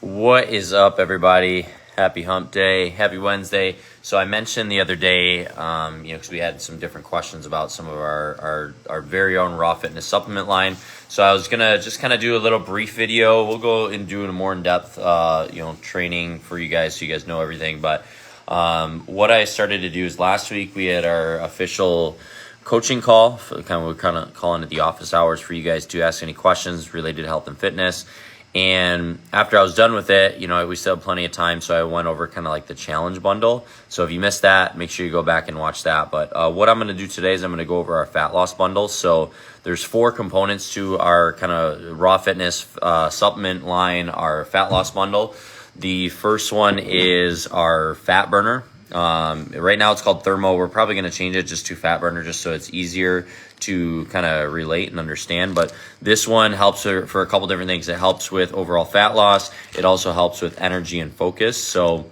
What is up, everybody? Happy hump day. Happy Wednesday. So I mentioned the other day, because we had some different questions about some of our very own raw fitness supplement line. So I was going to just kind of do a little brief video. We'll go and do a more in-depth, training for you guys so you guys know everything. But what I started to do is last week we had our official coaching call. We're kind of calling it the office hours for you guys to ask any questions related to health and fitness. And after I was done with it, we still have plenty of time, so I went over kind of like the challenge bundle. So if you missed that, make sure you go back and watch that. But what I'm going to do today is I'm going to go over our fat loss bundle. So there's 4 components to our kind of raw fitness supplement line, our fat loss bundle. The first one is our fat burner. Right now it's called Thermo. We're probably going to change it just to fat burner just so it's easier to kind of relate and understand. But this one helps for a couple different things. It helps with overall fat loss. It also helps with energy and focus. So,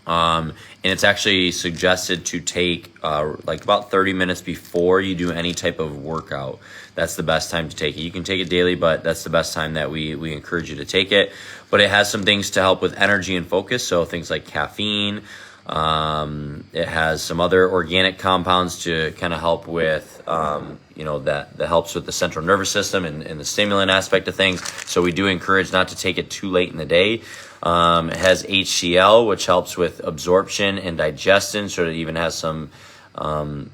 and it's actually suggested to take like about 30 minutes before you do any type of workout. That's the best time to take it. You can take it daily, but that's the best time that we encourage you to take it. But it has some things to help with energy and focus. So things like caffeine. It has some other organic compounds to kind of help with, that helps with the central nervous system and the stimulant aspect of things. So we do encourage not to take it too late in the day. It has HCl, which helps with absorption and digestion. So it even has some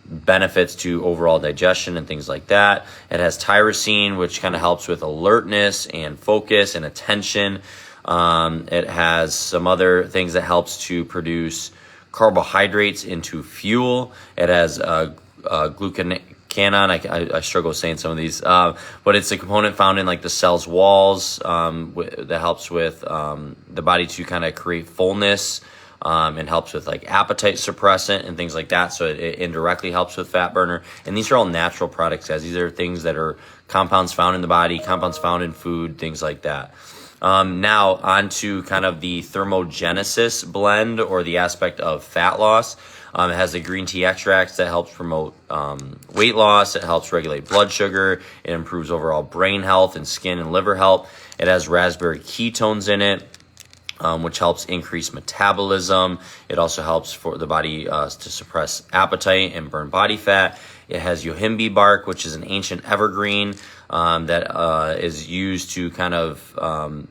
benefits to overall digestion and things like that. It has tyrosine, which kind of helps with alertness and focus and attention. It has some other things that helps to produce carbohydrates into fuel. It has glucagon. I struggle saying some of these, but it's a component found in like the cell's walls that helps with the body to kind of create fullness and helps with like appetite suppressant and things like that. So it indirectly helps with fat burner. And these are all natural products, guys. These are things that are compounds found in the body, compounds found in food, things like that. Now on to kind of the thermogenesis blend or the aspect of fat loss. It has the green tea extracts that helps promote weight loss. It helps regulate blood sugar. It improves overall brain health and skin and liver health. It has raspberry ketones in it, which helps increase metabolism. It also helps for the body to suppress appetite and burn body fat. It has yohimbe bark, which is an ancient evergreen that is used to kind of,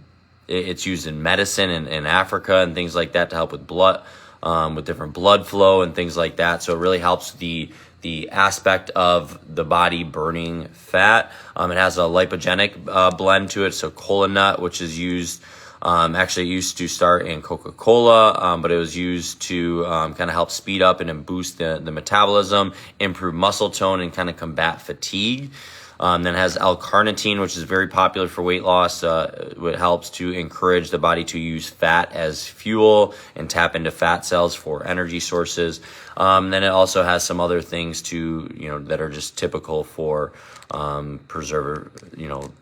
it's used in medicine in Africa and things like that to help with blood, with different blood flow and things like that. So it really helps the aspect of the body burning fat. It has a lipogenic blend to it. So kola nut, which is used, actually used to start in Coca-Cola, but it was used to kind of help speed up and boost the metabolism, improve muscle tone, and kind of combat fatigue. Then it has L-carnitine, which is very popular for weight loss. It helps to encourage the body to use fat as fuel and tap into fat cells for energy sources. Then it also has some other things that are just typical for preserver,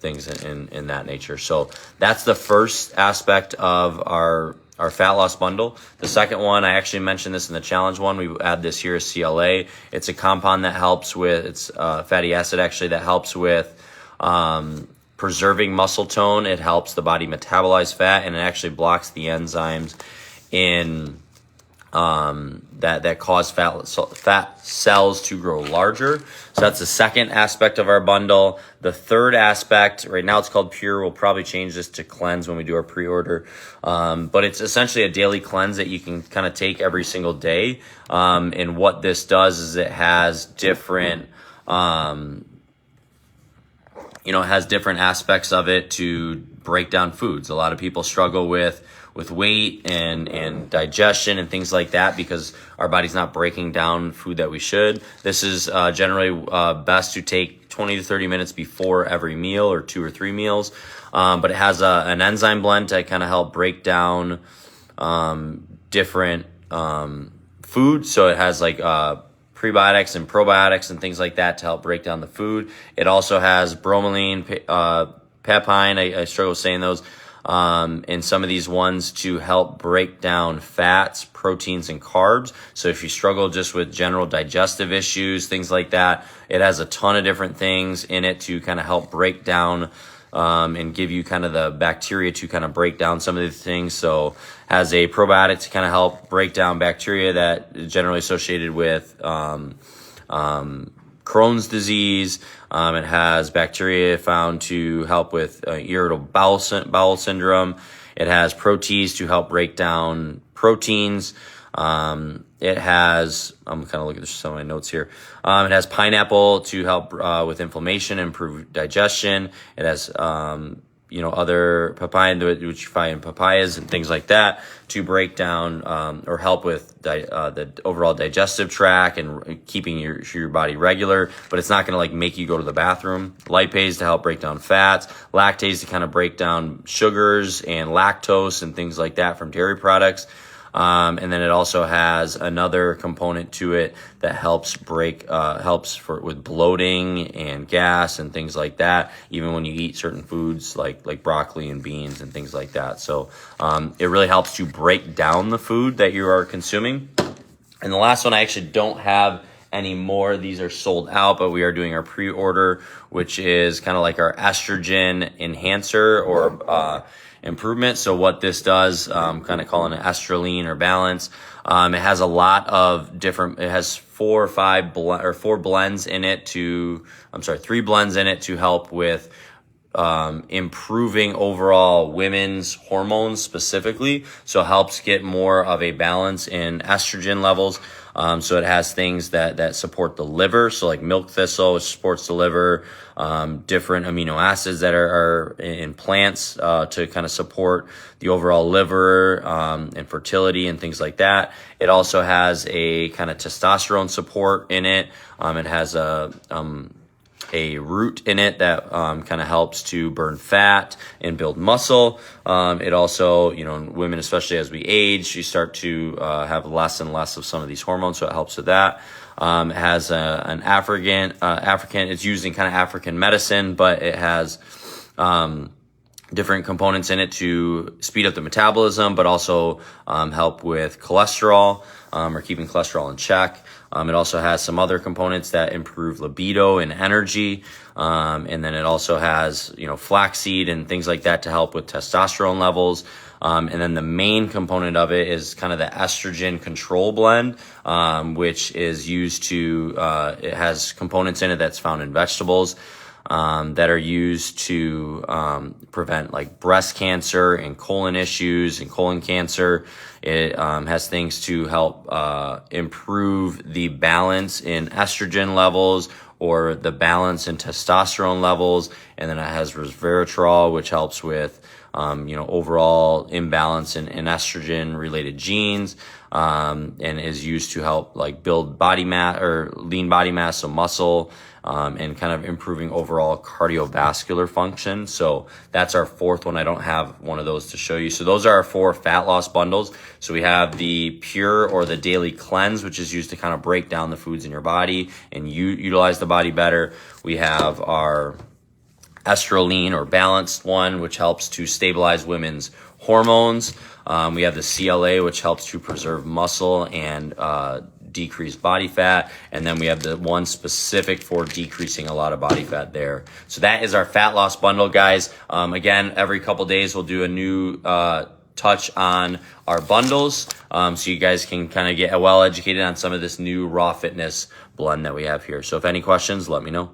things in that nature. So that's the first aspect of our fat loss bundle. The second one, I actually mentioned this in the challenge one. We add this here as CLA. It's a compound that helps with, it's fatty acid actually, that helps with preserving muscle tone. It helps the body metabolize fat, and it actually blocks the enzymes in that cause fat cells to grow larger. So that's the second aspect of our bundle. The third aspect, right now it's called Pure. We'll probably change this to Cleanse when we do our pre-order. But it's essentially a daily cleanse that you can kind of take every single day. And what this does is it has different, has different aspects of it to break down foods. A lot of people struggle with weight and digestion and things like that because our body's not breaking down food that we should. This is generally best to take 20 to 30 minutes before every meal or 2 or 3 meals. But it has an enzyme blend to kind of help break down different foods. So it has like prebiotics and probiotics and things like that to help break down the food. It also has bromelain, papain, I struggle saying those, and some of these ones to help break down fats, proteins, and carbs. So if you struggle just with general digestive issues, things like that, it has a ton of different things in it to kind of help break down and give you kind of the bacteria to kind of break down some of these things. So has a probiotic to kind of help break down bacteria that is generally associated with Crohn's disease. It has bacteria found to help with irritable bowel syndrome. It has protease to help break down proteins. It has, I'm kind of looking at some of my notes here. It has pineapple to help with inflammation, improve digestion. It has, other papaya, which you find in papayas and things like that, to break down or help with the overall digestive tract and keeping your body regular. But it's not going to like make you go to the bathroom. Lipase to help break down fats. Lactase to kind of break down sugars and lactose and things like that from dairy products. And then it also has another component to it that helps with bloating and gas and things like that, even when you eat certain foods like broccoli and beans and things like that. So it really helps to break down the food that you are consuming. And the last one, I actually don't have any more. These are sold out, but we are doing our pre-order, which is kind of like our estrogen enhancer or improvement. So what this does, kind of calling it EstroLean or balance. It has a lot of different, it has 3 blends in it to help with improving overall women's hormones specifically. So it helps get more of a balance in estrogen levels. So it has things that support the liver. So like milk thistle, which supports the liver, different amino acids that are in plants, to kind of support the overall liver, and fertility and things like that. It also has a kind of testosterone support in it. It has a root in it that kind of helps to burn fat and build muscle. It also, women, especially as we age, you start to have less and less of some of these hormones, so it helps with that. It has an African, it's used in kind of African medicine, but it has different components in it to speed up the metabolism, but also help with cholesterol, or keeping cholesterol in check. It also has some other components that improve libido and energy. And then it also has, flaxseed and things like that to help with testosterone levels. And then the main component of it is kind of the estrogen control blend, which is used to, it has components in it that's found in vegetables, that are used to prevent like breast cancer and colon issues and colon cancer. It has things to help improve the balance in estrogen levels or the balance in testosterone levels. And then it has resveratrol, which helps with overall imbalance in estrogen related genes, and is used to help like build body mass or lean body mass, so muscle, and kind of improving overall cardiovascular function. So that's our fourth one. I don't have one of those to show you. So those are our 4 fat loss bundles. So we have the pure or the daily cleanse, which is used to kind of break down the foods in your body and utilize the body better. We have our EstroLean or balanced one, which helps to stabilize women's hormones. We have the CLA, which helps to preserve muscle and decrease body fat. And then we have the one specific for decreasing a lot of body fat there. So that is our fat loss bundle, guys. Again, every couple days we'll do a new touch on our bundles, so you guys can kind of get well educated on some of this new raw fitness blend that we have here. So if any questions, let me know.